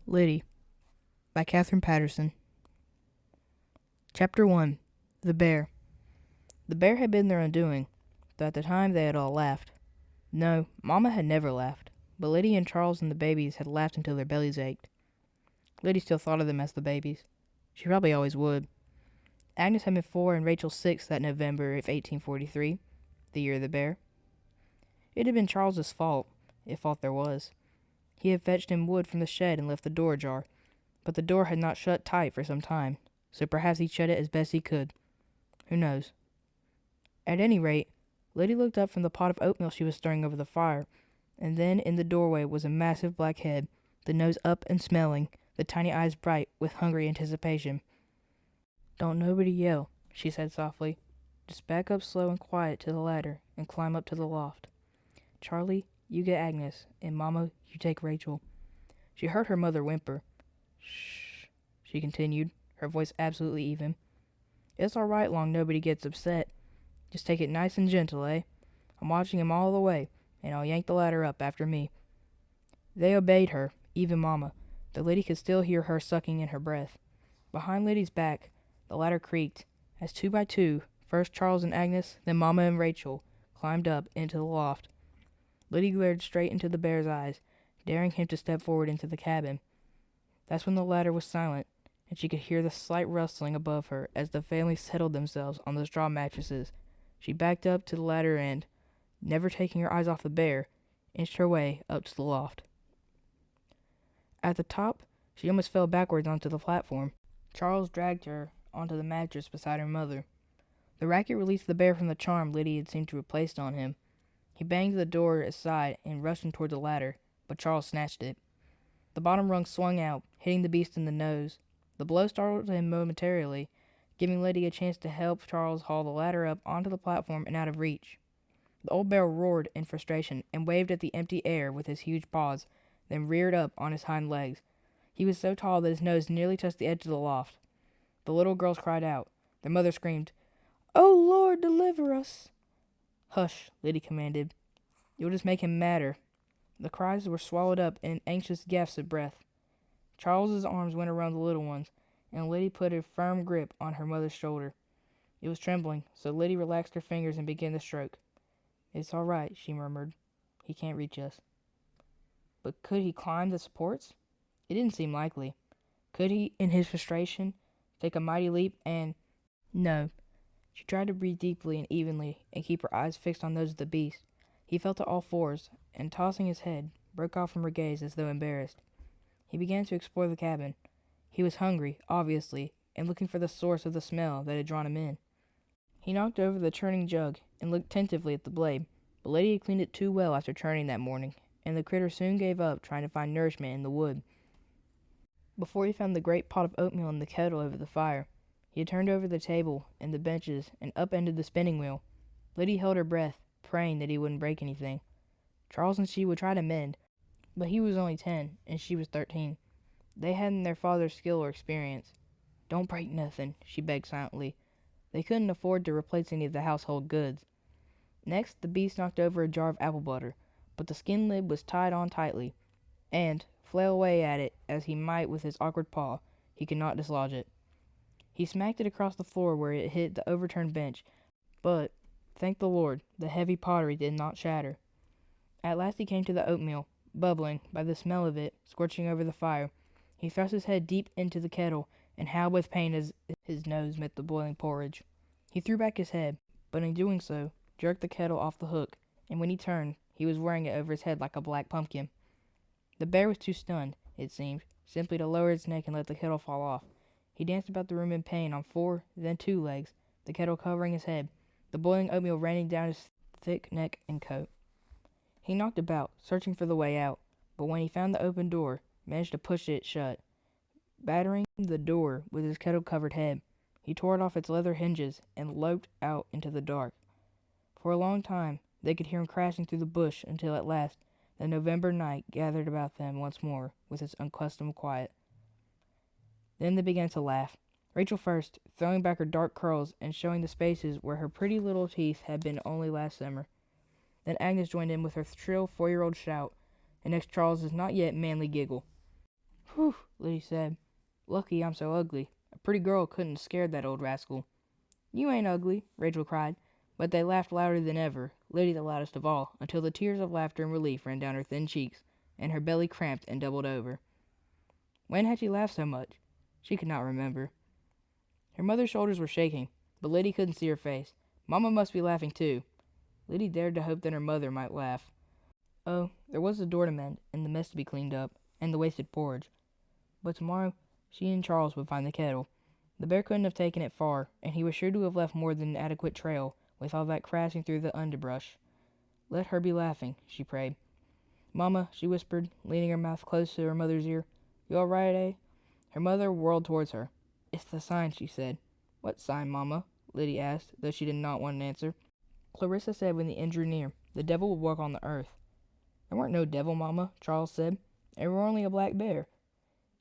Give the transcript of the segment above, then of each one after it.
Lyddie by Catherine Patterson. Chapter 1. The Bear. The bear had been their undoing, though at the time they had all laughed. No, Mama had never laughed, but Lyddie and Charles and the babies had laughed until their bellies ached. Lyddie still thought of them as the babies. She probably always would. Agnes had been 4 and Rachel 6 that November of 1843, the year of the bear. It had been Charles's fault, if fault there was. He had fetched him wood from the shed and left the door ajar, but the door had not shut tight for some time, so perhaps he shut it as best he could. Who knows? At any rate, Lyddie looked up from the pot of oatmeal she was stirring over the fire, and then in the doorway was a massive black head, the nose up and smelling, the tiny eyes bright with hungry anticipation. "Don't nobody yell," she said softly. "Just back up slow and quiet to the ladder and climb up to the loft. Charlie, you get Agnes, and Mama, you take Rachel." She heard her mother whimper. "Shh," she continued, her voice absolutely even. "It's all right long nobody gets upset. Just take it nice and gentle, eh? I'm watching him all the way, and I'll yank the ladder up after me." They obeyed her, even Mama, though Lyddie could still hear her sucking in her breath. Behind Lyddie's back, the ladder creaked, as 2 by 2, first Charles and Agnes, then Mama and Rachel, climbed up into the loft. Lyddie glared straight into the bear's eyes, daring him to step forward into the cabin. That's when the ladder was silent, and she could hear the slight rustling above her as the family settled themselves on the straw mattresses. She backed up to the ladder and, never taking her eyes off the bear, inched her way up to the loft. At the top, she almost fell backwards onto the platform. Charles dragged her onto the mattress beside her mother. The racket released the bear from the charm Lyddie had seemed to have placed on him. He banged the door aside and rushed him toward the ladder, but Charles snatched it. The bottom rung swung out, hitting the beast in the nose. The blow startled him momentarily, giving Lyddie a chance to help Charles haul the ladder up onto the platform and out of reach. The old bear roared in frustration and waved at the empty air with his huge paws, then reared up on his hind legs. He was so tall that his nose nearly touched the edge of the loft. The little girls cried out. Their mother screamed, "Oh, Lord, deliver us!" "Hush," Lyddie commanded. "You'll just make him madder." The cries were swallowed up in anxious gasps of breath. Charles's arms went around the little ones, and Lyddie put a firm grip on her mother's shoulder. It was trembling, so Lyddie relaxed her fingers and began the stroke. "It's all right," she murmured. "He can't reach us." But could he climb the supports? It didn't seem likely. Could he, in his frustration, take a mighty leap and... No. She tried to breathe deeply and evenly and keep her eyes fixed on those of the beast. He fell to all fours, and tossing his head, broke off from her gaze as though embarrassed. He began to explore the cabin. He was hungry, obviously, and looking for the source of the smell that had drawn him in. He knocked over the churning jug and looked tentatively at the blade, but Lyddie had cleaned it too well after churning that morning, and the critter soon gave up trying to find nourishment in the wood. Before he found the great pot of oatmeal in the kettle over the fire, he had turned over the table and the benches and upended the spinning wheel. Lyddie held her breath, praying that he wouldn't break anything. Charles and she would try to mend, but he was only 10 and she was 13. They hadn't their father's skill or experience. "Don't break nothing," she begged silently. They couldn't afford to replace any of the household goods. Next, the beast knocked over a jar of apple butter, but the skin lid was tied on tightly, and, flail away at it as he might with his awkward paw, he could not dislodge it. He smacked it across the floor where it hit the overturned bench, but, thank the Lord, the heavy pottery did not shatter. At last he came to the oatmeal, bubbling, by the smell of it, scorching over the fire. He thrust his head deep into the kettle and howled with pain as his nose met the boiling porridge. He threw back his head, but in doing so, jerked the kettle off the hook, and when he turned, he was wearing it over his head like a black pumpkin. The bear was too stunned, it seemed, simply to lower its neck and let the kettle fall off. He danced about the room in pain on 4, then 2 legs, the kettle covering his head, the boiling oatmeal raining down his thick neck and coat. He knocked about, searching for the way out, but when he found the open door, managed to push it shut. Battering the door with his kettle-covered head, he tore it off its leather hinges and loped out into the dark. For a long time, they could hear him crashing through the bush until at last the November night gathered about them once more with its unaccustomed quiet. Then they began to laugh, Rachel first, throwing back her dark curls and showing the spaces where her pretty little teeth had been only last summer. Then Agnes joined in with her shrill 4-year-old shout, and next Charles's not yet manly giggle. Whew, Lyddie said. Lucky I'm so ugly. A pretty girl couldn't have scared that old rascal. You ain't ugly, Rachel cried. But they laughed louder than ever, Lyddie the loudest of all, until the tears of laughter and relief ran down her thin cheeks, and her belly cramped and doubled over. When had she laughed so much? She could not remember. Her mother's shoulders were shaking, but Lyddie couldn't see her face. Mamma must be laughing too. Lyddie dared to hope that her mother might laugh. Oh, there was the door to mend, and the mess to be cleaned up, and the wasted porridge. But tomorrow she and Charles would find the kettle. The bear couldn't have taken it far, and he was sure to have left more than an adequate trail, with all that crashing through the underbrush. Let her be laughing, she prayed. Mamma, she whispered, leaning her mouth close to her mother's ear. You all right, eh? Her mother whirled towards her. It's the sign, she said. What sign, Mamma? Lyddie asked, though she did not want an answer. Clarissa said when the end drew near, the devil would walk on the earth. There weren't no devil, Mamma, Charles said. It were only a black bear.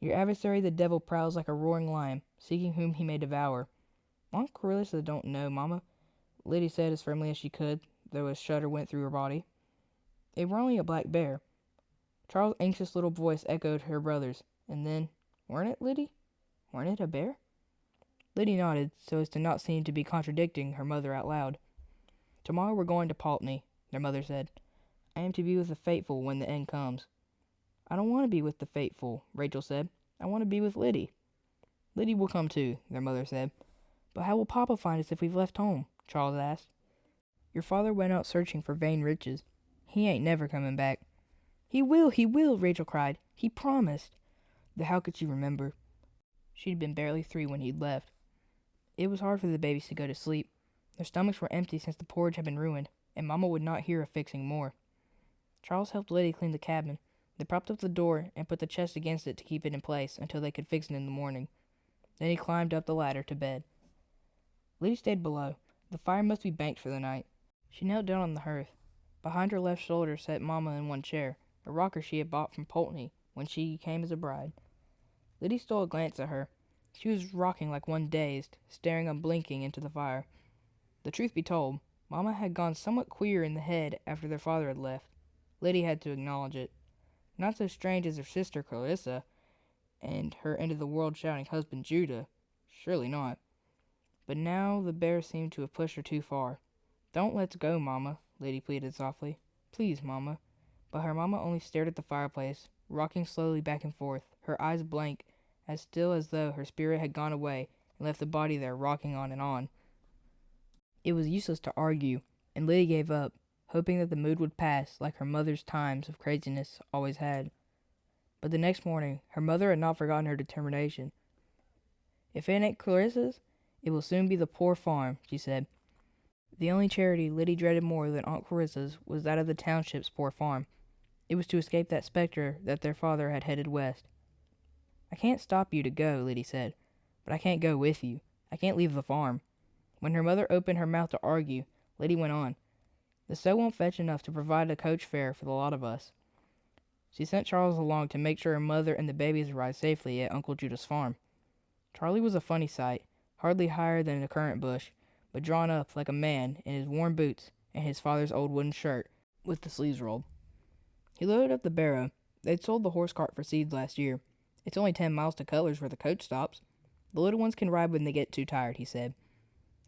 Your adversary the devil prowls like a roaring lion, seeking whom he may devour. Aunt Clarissa don't know, Mamma, Lyddie said as firmly as she could, though a shudder went through her body. It were only a black bear. Charles' anxious little voice echoed her brother's, and then, weren't it, Lyddie? Weren't it a bear? Lyddie nodded, so as to not seem to be contradicting her mother out loud. Tomorrow we're going to Pulteney, their mother said. I am to be with the faithful when the end comes. I don't want to be with the faithful, Rachel said. I want to be with Lyddie. Lyddie will come too, their mother said. But how will Papa find us if we've left home? Charles asked. Your father went out searching for vain riches. He ain't never coming back. He will, Rachel cried. He promised. But how could she remember? She'd been barely 3 when he'd left. It was hard for the babies to go to sleep. Their stomachs were empty since the porridge had been ruined, and Mamma would not hear of fixing more. Charles helped Lyddie clean the cabin. They propped up the door and put the chest against it to keep it in place until they could fix it in the morning. Then he climbed up the ladder to bed. Lyddie stayed below. The fire must be banked for the night. She knelt down on the hearth. Behind her left shoulder sat Mamma in one chair, a rocker she had bought from Pulteney when she came as a bride. Lyddie stole a glance at her. She was rocking like one dazed, staring unblinking into the fire. The truth be told, Mamma had gone somewhat queer in the head after their father had left. Lyddie had to acknowledge it. Not so strange as her sister Clarissa, and her end-of-the-world shouting husband Judah. Surely not. But now the bear seemed to have pushed her too far. Don't let's go, Mamma, Lyddie pleaded softly. Please, Mamma. But her Mamma only stared at the fireplace, rocking slowly back and forth, her eyes blank, as still as though her spirit had gone away and left the body there rocking on and on. It was useless to argue, and Lyddie gave up, hoping that the mood would pass like her mother's times of craziness always had. But the next morning, her mother had not forgotten her determination. If it ain't Clarissa's, it will soon be the poor farm, she said. The only charity Lyddie dreaded more than Aunt Clarissa's was that of the township's poor farm. It was to escape that specter that their father had headed west. I can't stop you to go, Lyddie said, but I can't go with you. I can't leave the farm. When her mother opened her mouth to argue, Lyddie went on. The sow won't fetch enough to provide a coach fare for the lot of us. She sent Charles along to make sure her mother and the babies arrived safely at Uncle Judah's farm. Charlie was a funny sight, hardly higher than a currant bush, but drawn up like a man in his worn boots and his father's old wooden shirt, with the sleeves rolled. He loaded up the barrow. They'd sold the horse cart for seeds last year. It's only 10 miles to Cutler's where the coach stops. The little ones can ride when they get too tired, he said.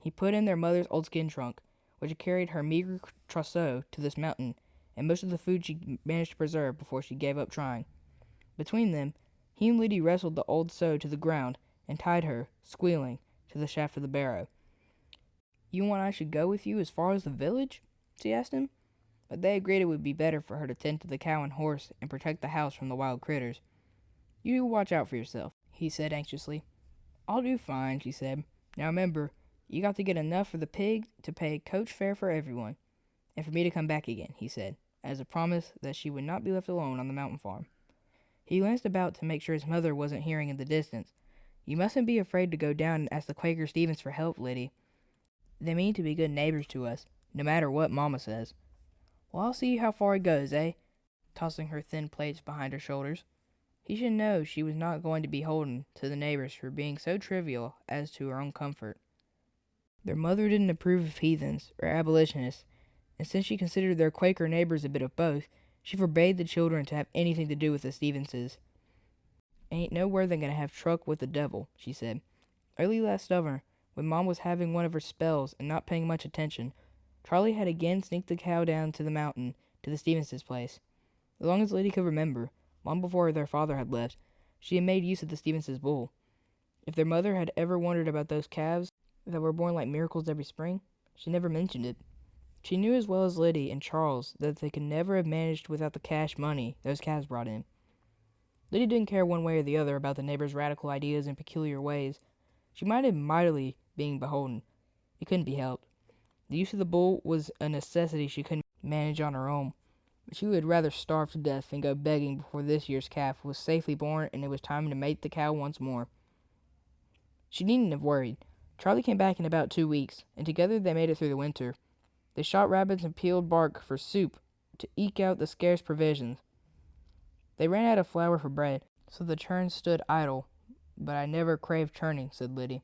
He put in their mother's old skin trunk, which had carried her meager trousseau to this mountain, and most of the food she managed to preserve before she gave up trying. Between them, he and Lyddie wrestled the old sow to the ground and tied her, squealing, to the shaft of the barrow. You want I should go with you as far as the village? She asked him. But they agreed it would be better for her to tend to the cow and horse and protect the house from the wild critters. You watch out for yourself, he said anxiously. I'll do fine, she said. Now remember, you got to get enough for the pig to pay coach fare for everyone, and for me to come back again, he said, as a promise that she would not be left alone on the mountain farm. He glanced about to make sure his mother wasn't hearing in the distance. You mustn't be afraid to go down and ask the Quaker Stevens for help, Lyddie. They mean to be good neighbors to us, no matter what Mama says. Well, I'll see how far it goes, eh? Tossing her thin plaits behind her shoulders. He should know she was not going to be beholden to the neighbors for being so trivial as to her own comfort. Their mother didn't approve of heathens or abolitionists, and since she considered their Quaker neighbors a bit of both, she forbade the children to have anything to do with the Stevenses. And ain't nowhere they're gonna have truck with the devil," she said. Early last summer, when Mom was having one of her spells and not paying much attention, Charlie had again sneaked the cow down to the mountain to the Stevens's place. As long as Lyddie could remember, long before their father had left, she had made use of the Stevens's bull. If their mother had ever wondered about those calves that were born like miracles every spring, she never mentioned it. She knew as well as Lyddie and Charles that they could never have managed without the cash money those calves brought in. Lyddie didn't care one way or the other about the neighbors' radical ideas and peculiar ways. She minded mightily being beholden. It couldn't be helped. The use of the bull was a necessity she couldn't manage on her own. But she would rather starve to death than go begging before this year's calf was safely born and it was time to mate the cow once more. She needn't have worried. Charlie came back in about 2 weeks, and together they made it through the winter. They shot rabbits and peeled bark for soup to eke out the scarce provisions. They ran out of flour for bread, so the churn stood idle. But I never craved churning, said Lyddie.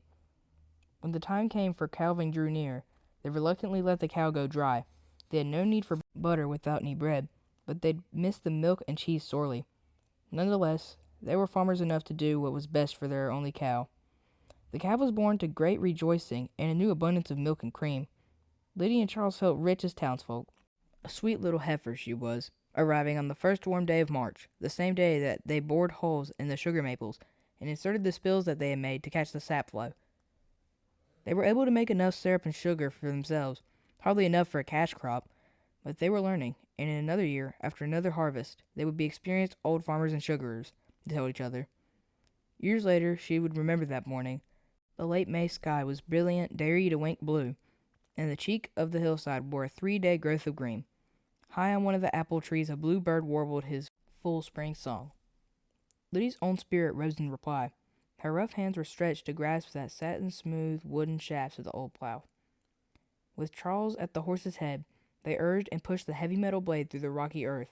When the time came for calving drew near, they reluctantly let the cow go dry. They had no need for butter without any bread, but they'd missed the milk and cheese sorely. Nonetheless, they were farmers enough to do what was best for their only cow. The calf was born to great rejoicing and a new abundance of milk and cream. Lyddie and Charles felt rich as townsfolk. A sweet little heifer she was, arriving on the first warm day of March, the same day that they bored holes in the sugar maples and inserted the spills that they had made to catch the sap flow. They were able to make enough syrup and sugar for themselves, hardly enough for a cash crop, but they were learning, and in another year, after another harvest, they would be experienced old farmers and sugarers, they told each other. Years later, she would remember that morning. The late May sky was brilliant, dairy-to-wink blue, and the cheek of the hillside bore a 3-day growth of green. High on one of the apple trees a bluebird warbled his full spring song. Lyddie's own spirit rose in reply. Her rough hands were stretched to grasp that satin-smooth wooden shafts of the old plow. With Charles at the horse's head, they urged and pushed the heavy metal blade through the rocky earth.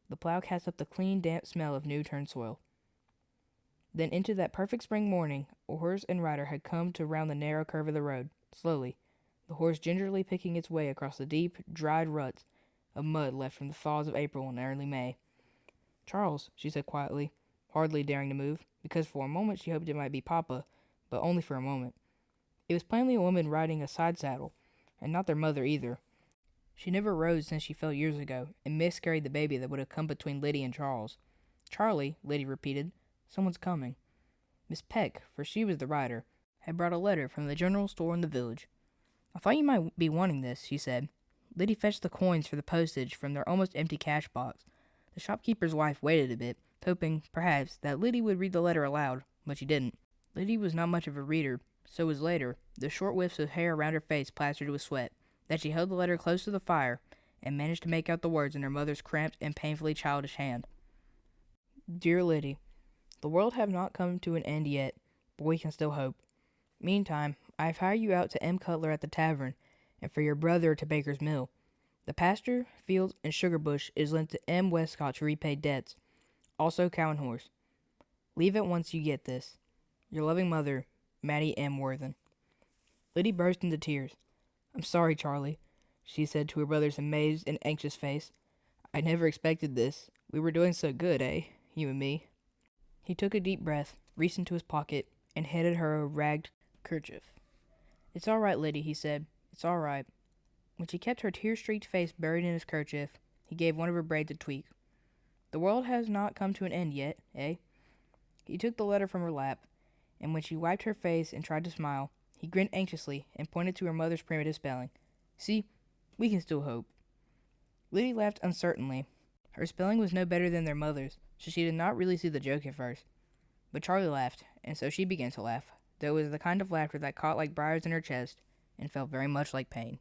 The plow cast up the clean, damp smell of new-turned soil. Then into that perfect spring morning, a horse and rider had come to round the narrow curve of the road, slowly, the horse gingerly picking its way across the deep, dried ruts of mud left from the thaws of April and early May. "Charles," she said quietly, hardly daring to move, because for a moment she hoped it might be Papa, but only for a moment. It was plainly a woman riding a side saddle, and not their mother either. She never rode since she fell years ago, and miscarried the baby that would have come between Lyddie and Charles. "Charlie," Lyddie repeated, "someone's coming." Miss Peck, for she was the rider, had brought a letter from the general store in the village. "I thought you might be wanting this," she said. Lyddie fetched the coins for the postage from their almost empty cash box. The shopkeeper's wife waited a bit, hoping, perhaps, that Lyddie would read the letter aloud, but she didn't. Lyddie was not much of a reader, so was later, the short wisps of hair around her face plastered with sweat, that she held the letter close to the fire and managed to make out the words in her mother's cramped and painfully childish hand. "Dear Lyddie, the world have not come to an end yet, but we can still hope. Meantime, I have hired you out to M. Cutler at the tavern, and for your brother to Baker's mill. The pasture, fields, and sugar bush is lent to M. Westcott to repay debts, also cow and horse. Leave at once you get this. Your loving mother, Mattie M. Worthen." Lyddie burst into tears. "I'm sorry, Charlie," she said to her brother's amazed and anxious face. "I never expected this. We were doing so good, eh? You and me." He took a deep breath, reached into his pocket, and handed her a ragged kerchief. "It's all right, Lyddie," he said. "It's all right." When she kept her tear-streaked face buried in his kerchief, he gave one of her braids a tweak. "The world has not come to an end yet, eh?" He took the letter from her lap, and when she wiped her face and tried to smile, he grinned anxiously and pointed to her mother's primitive spelling. "See, we can still hope." Lyddie laughed uncertainly. Her spelling was no better than their mother's, so she did not really see the joke at first. But Charlie laughed, and so she began to laugh, though it was the kind of laughter that caught like briars in her chest and felt very much like pain.